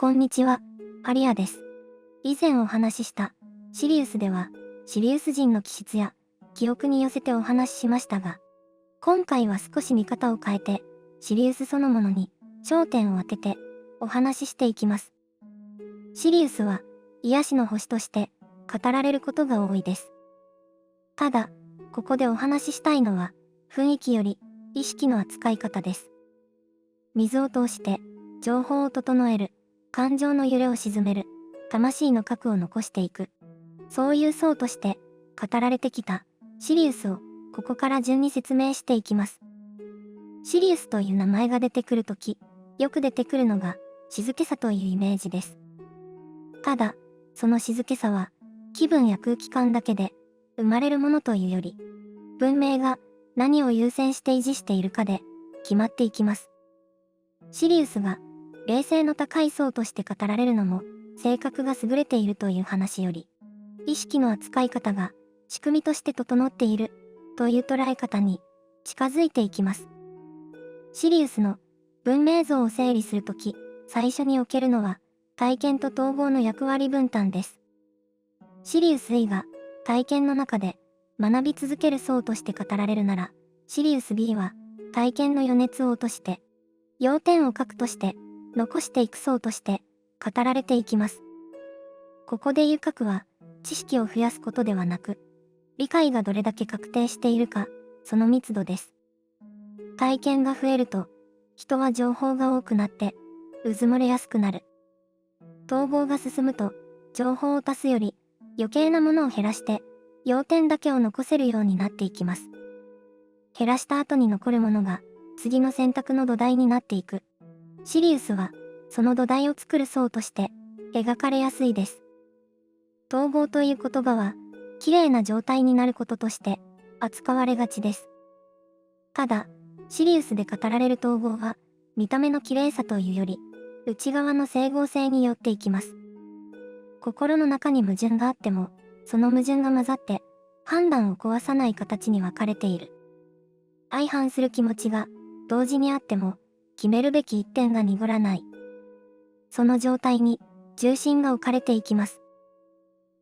こんにちは、アリアです。以前お話ししたシリウスでは、シリウス人の気質や記憶に寄せてお話ししましたが、今回は少し見方を変えて、シリウスそのものに焦点を当ててお話ししていきます。シリウスは癒しの星として語られることが多いです。ただ、ここでお話ししたいのは、雰囲気より意識の扱い方です。水を通して情報を整える、感情の揺れを鎮める、魂の核を残していく。そういう層として語られてきたシリウスをここから順に説明していきます。シリウスという名前が出てくるとき、よく出てくるのが静けさというイメージです。ただ、その静けさは気分や空気感だけで生まれるものというより、文明が何を優先して維持しているかで決まっていきます。シリウスが霊性の高い層として語られるのも、性格が優れているという話より、意識の扱い方が仕組みとして整っているという捉え方に近づいていきます。シリウスの文明像を整理するとき、最初におけるのは体験と統合の役割分担です。シリウス E が体験の中で学び続ける層として語られるなら、シリウス B は体験の余熱を落として、要点を核として残していく層として語られていきます。ここで言う核は知識を増やすことではなく、理解がどれだけ確定しているか、その密度です。体験が増えると、人は情報が多くなってうずもれやすくなる。統合が進むと、情報を足すより余計なものを減らして要点だけを残せるようになっていきます。減らした後に残るものが次の選択の土台になっていく。シリウスはその土台を作る層として描かれやすいです。統合という言葉は綺麗な状態になることとして扱われがちです。ただ、シリウスで語られる統合は見た目の綺麗さというより内側の整合性によっていきます。心の中に矛盾があっても、その矛盾が混ざって判断を壊さない形に分かれている。相反する気持ちが同時にあっても決めるべき一点が濁らない。その状態に重心が置かれていきます。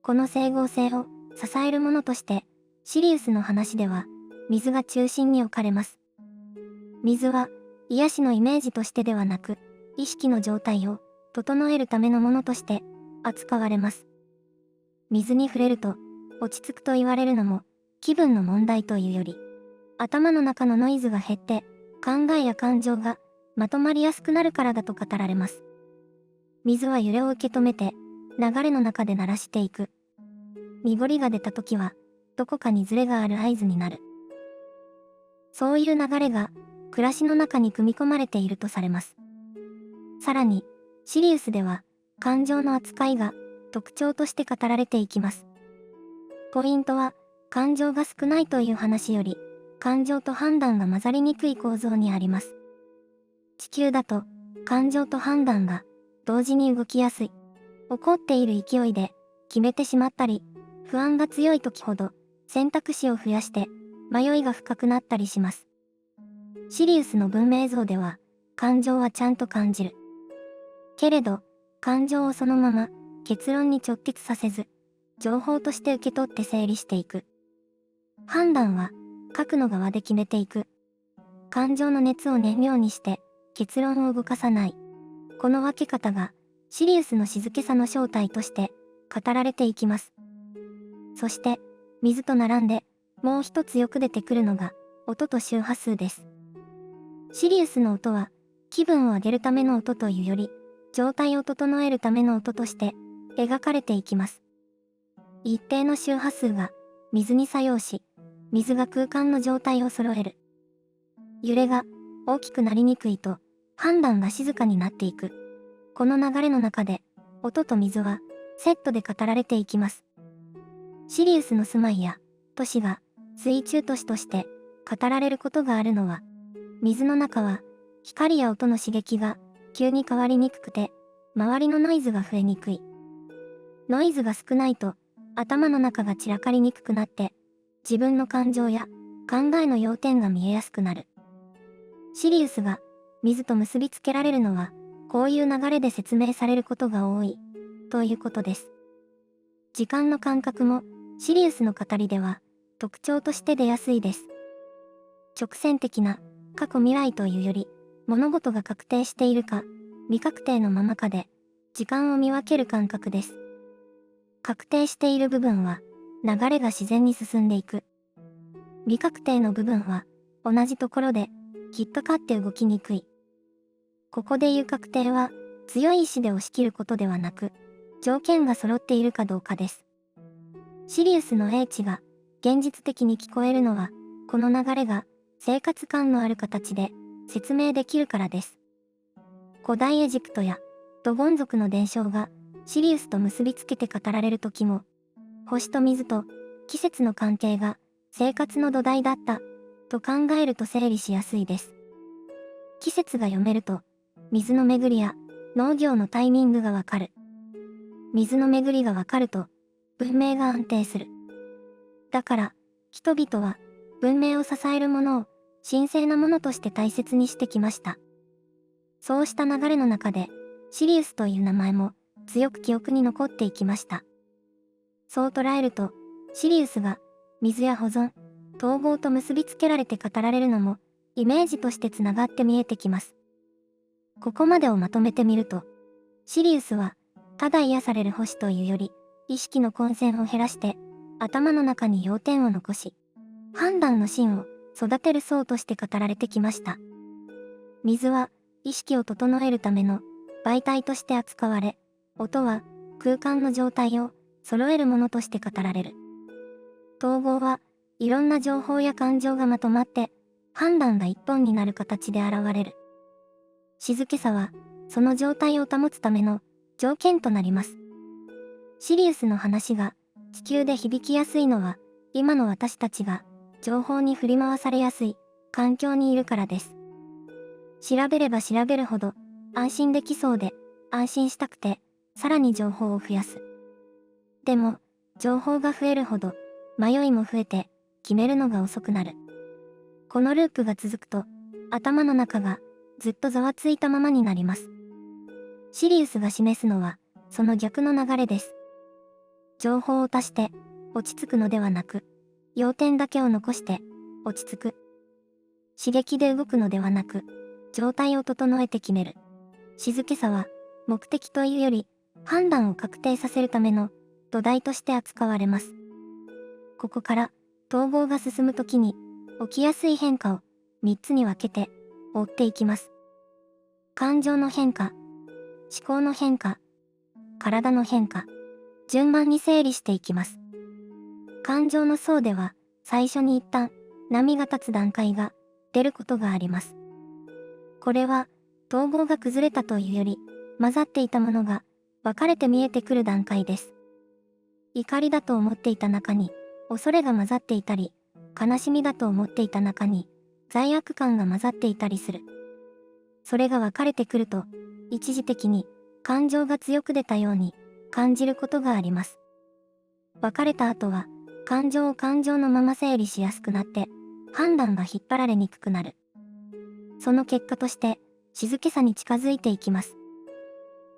この整合性を支えるものとして、シリウスの話では水が中心に置かれます。水は癒しのイメージとしてではなく、意識の状態を整えるためのものとして扱われます。水に触れると落ち着くと言われるのも気分の問題というより、頭の中のノイズが減って考えや感情がまとまりやすくなるからだと語られます。水は揺れを受け止めて流れの中で鳴らしていく。濁りが出た時はどこかにズレがある合図になる。そういう流れが暮らしの中に組み込まれているとされます。さらに、シリウスでは感情の扱いが特徴として語られていきます。ポイントは感情が少ないという話より、感情と判断が混ざりにくい構造にあります。地球だと感情と判断が同時に動きやすい。起こっている勢いで決めてしまったり、不安が強い時ほど選択肢を増やして迷いが深くなったりします。シリウスの文明像では感情はちゃんと感じる。けれど、感情をそのまま結論に直結させず、情報として受け取って整理していく。判断は核の側で決めていく。感情の熱を燃料にして結論を動かさない。この分け方がシリウスの静けさの正体として語られていきます。そして、水と並んでもう一つよく出てくるのが音と周波数です。シリウスの音は気分を上げるための音というより、状態を整えるための音として描かれていきます。一定の周波数が水に作用し、水が空間の状態を揃える。揺れが大きくなりにくいと判断が静かになっていく。この流れの中で音と水はセットで語られていきます。シリウスの住まいや都市が水中都市として語られることがあるのは、水の中は光や音の刺激が急に変わりにくくて、周りのノイズが増えにくい。ノイズが少ないと頭の中が散らかりにくくなって、自分の感情や考えの要点が見えやすくなる。シリウスが水と結びつけられるのは、こういう流れで説明されることが多い、ということです。時間の感覚も、シリウスの語りでは、特徴として出やすいです。直線的な、過去未来というより、物事が確定しているか、未確定のままかで、時間を見分ける感覚です。確定している部分は、流れが自然に進んでいく。未確定の部分は、同じところで、引っかかって動きにくい。ここで言う確定は、強い意志で押し切ることではなく、条件が揃っているかどうかです。シリウスの英知が、現実的に聞こえるのは、この流れが、生活感のある形で、説明できるからです。古代エジプトや、ドゴン族の伝承が、シリウスと結びつけて語られる時も、星と水と季節の関係が生活の土台だった、と考えると整理しやすいです。季節が読めると、水の巡りや農業のタイミングがわかる。水の巡りがわかると、文明が安定する。だから、人々は文明を支えるものを神聖なものとして大切にしてきました。そうした流れの中で、シリウスという名前も強く記憶に残っていきました。そう捉えると、シリウスが水や保存、統合と結びつけられて語られるのも、イメージとしてつながって見えてきます。ここまでをまとめてみると、シリウスは、ただ癒される星というより、意識の混戦を減らして、頭の中に要点を残し、判断の芯を育てる層として語られてきました。水は、意識を整えるための媒体として扱われ、音は空間の状態を揃えるものとして語られる。統合はいろんな情報や感情がまとまって判断が一本になる形で現れる。静けさはその状態を保つための条件となります。シリウスの話が地球で響きやすいのは今の私たちが情報に振り回されやすい環境にいるからです。調べれば調べるほど安心できそうで安心したくてさらに情報を増やす。でも情報が増えるほど迷いも増えて決めるのが遅くなる。このループが続くと頭の中がずっとざわついたままになります。シリウスが示すのはその逆の流れです。情報を足して落ち着くのではなく、要点だけを残して落ち着く。刺激で動くのではなく、状態を整えて決める。静けさは目的というより判断を確定させるための土台として扱われます。ここから統合が進むときに起きやすい変化を3つに分けて追っていきます。感情の変化、思考の変化、体の変化、順番に整理していきます。感情の層では最初に一旦波が立つ段階が出ることがあります。これは統合が崩れたというより混ざっていたものが分かれて見えてくる段階です。怒りだと思っていた中に恐れが混ざっていたり、悲しみだと思っていた中に罪悪感が混ざっていたりする。それが分かれてくると一時的に感情が強く出たように感じることがあります。分かれた後は感情を感情のまま整理しやすくなって判断が引っ張られにくくなる。その結果として静けさに近づいていきます。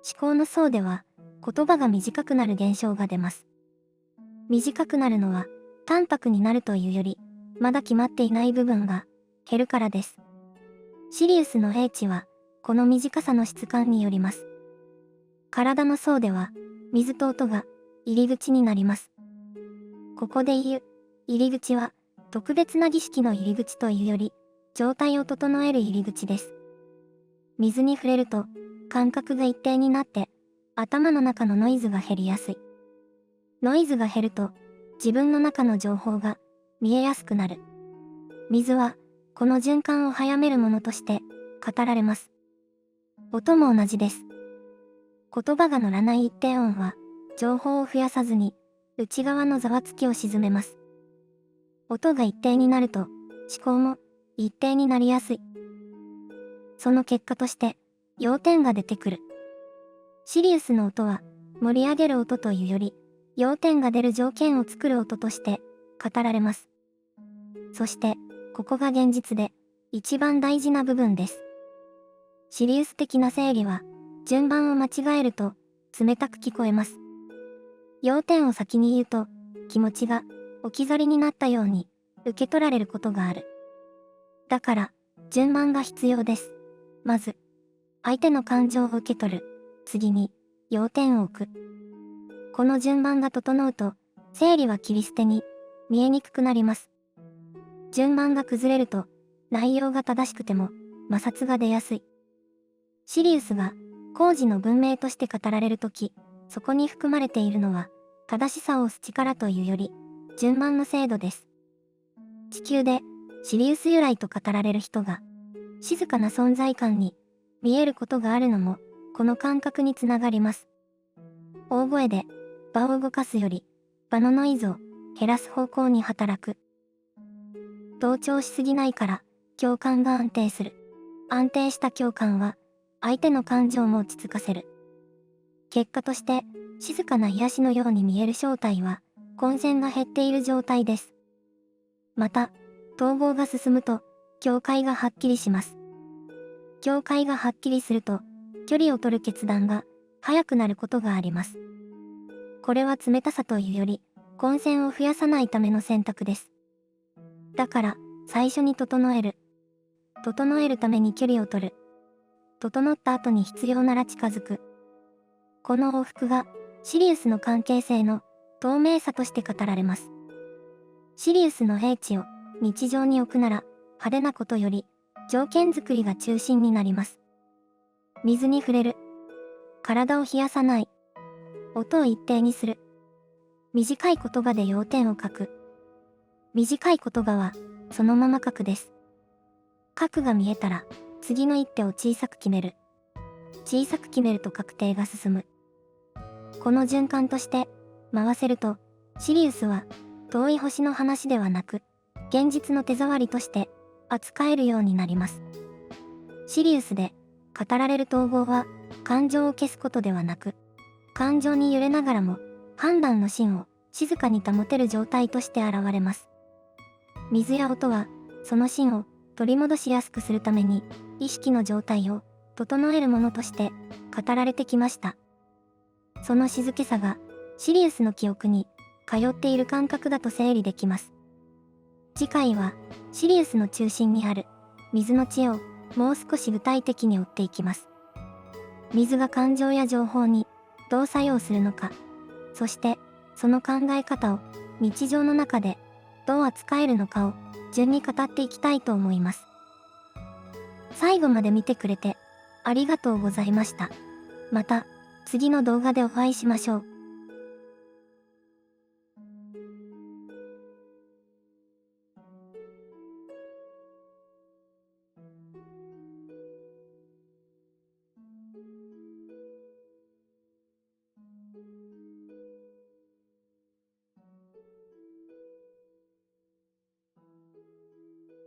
思考の層では言葉が短くなる現象が出ます。短くなるのは淡白になるというよりまだ決まっていない部分が減るからです。シリウスの英知はこの短さの質感によります。体の層では水と音が入り口になります。ここで言う入り口は特別な儀式の入り口というより状態を整える入り口です。水に触れると感覚が一定になって頭の中のノイズが減りやすい。ノイズが減ると自分の中の情報が見えやすくなる。水はこの循環を早めるものとして語られます。音も同じです。言葉が乗らない一定音は情報を増やさずに内側のざわつきを鎮めます。音が一定になると思考も一定になりやすい。その結果として要点が出てくる。シリウスの音は盛り上げる音というより要点が出る条件を作る音として語られます。そしてここが現実で一番大事な部分です。シリウス的な整理は順番を間違えると冷たく聞こえます。要点を先に言うと、気持ちが置き去りになったように受け取られることがある。だから、順番が必要です。まず、相手の感情を受け取る。次に、要点を置く。この順番が整うと、整理は切り捨てに見えにくくなります。順番が崩れると、内容が正しくても摩擦が出やすい。シリウスが工事の文明として語られるとき、そこに含まれているのは、正しさを推す力というより、順番の制度です。地球でシリウス由来と語られる人が、静かな存在感に見えることがあるのも、この感覚につながります。大声で場を動かすより、場のノイズを減らす方向に働く。同調しすぎないから、共感が安定する。安定した共感は、相手の感情も落ち着かせる。結果として、静かな癒しのように見える正体は、混戦が減っている状態です。また、統合が進むと、境界がはっきりします。境界がはっきりすると、距離を取る決断が早くなることがあります。これは冷たさというより、混戦を増やさないための選択です。だから、最初に整える。整えるために距離を取る。整った後に必要なら近づく。この往復が、シリウスの関係性の透明さとして語られます。シリウスの英知を日常に置くなら、派手なことより、条件作りが中心になります。水に触れる。体を冷やさない。音を一定にする。短い言葉で要点を書く。短い言葉は、そのまま書くです。書くが見えたら、次の一手を小さく決める。小さく決めると確定が進む。この循環として、回せると、シリウスは、遠い星の話ではなく、現実の手触りとして扱えるようになります。シリウスで語られる統合は感情を消すことではなく、感情に揺れながらも判断の芯を静かに保てる状態として現れます。水や音はその芯を取り戻しやすくするために意識の状態を整えるものとして語られてきました。その静けさがシリウスの記憶に通っている感覚だと整理できます。次回はシリウスの中心にある水の知恵をもう少し具体的に追っていきます。水が感情や情報にどう作用するのか、そしてその考え方を日常の中でどう扱えるのかを順に語っていきたいと思います。最後まで見てくれてありがとうございました。また次の動画でお会いしましょう。